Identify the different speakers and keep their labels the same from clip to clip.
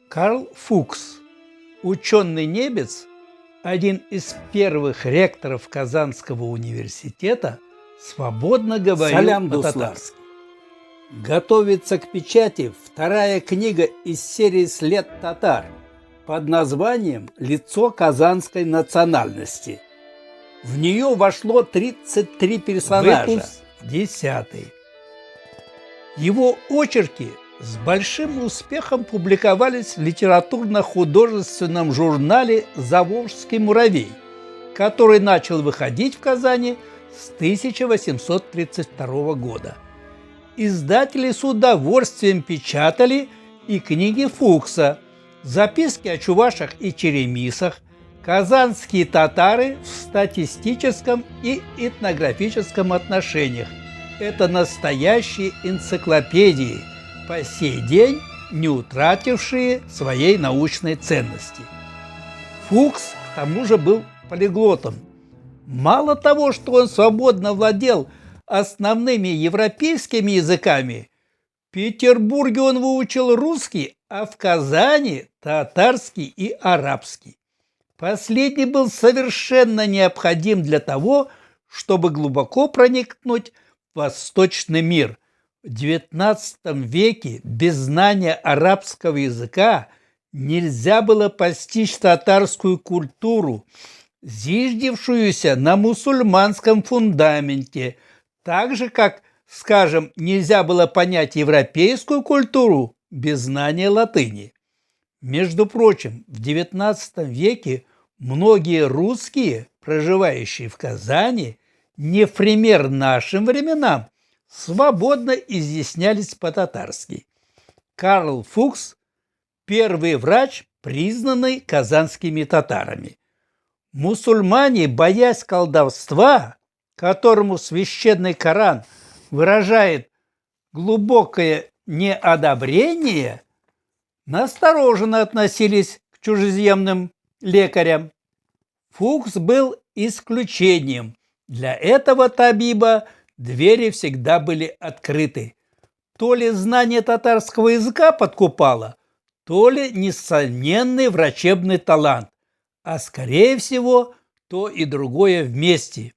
Speaker 1: Карл Фукс, ученый-немец, один из первых ректоров Казанского университета, свободно говорил по-татарски. Готовится к печати вторая книга из серии «След татар» под названием «Лицо казанской национальности». В нее вошло 33 персонажа. Выпуск 10. Его очерки с большим успехом публиковались в литературно-художественном журнале «Заволжский муравей», который начал выходить в Казани с 1832 года. Издатели с удовольствием печатали и книги Фукса, записки о чувашах и черемисах, казанские татары в статистическом и этнографическом отношениях. Это настоящие энциклопедии, по сей день не утратившие своей научной ценности. Фукс, к тому же, был полиглотом. Мало того, что он свободно владел основными европейскими языками, в Петербурге он выучил русский, а в Казани – татарский и арабский. Последний был совершенно необходим для того, чтобы глубоко проникнуть в восточный мир. В XIX веке без знания арабского языка нельзя было постичь татарскую культуру, зиждевшуюся на мусульманском фундаменте, так же, как, скажем, нельзя было понять европейскую культуру без знания латыни. Между прочим, в XIX веке многие русские, проживающие в Казани, не в пример нашим временам, свободно изъяснялись по-татарски. Карл Фукс – первый врач, признанный казанскими татарами. Мусульмане, боясь колдовства, которому священный Коран выражает глубокое неодобрение, настороженно относились к чужеземным лекарям. Фукс был исключением. Для этого табиба двери всегда были открыты. То ли знание татарского языка подкупало, то ли несомненный врачебный талант, а скорее всего то и другое вместе.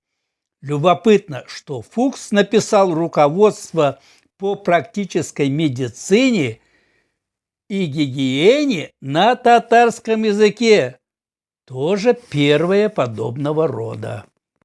Speaker 1: Любопытно, что Фукс написал руководство по практической медицине и гигиене на татарском языке, тоже первое подобного рода.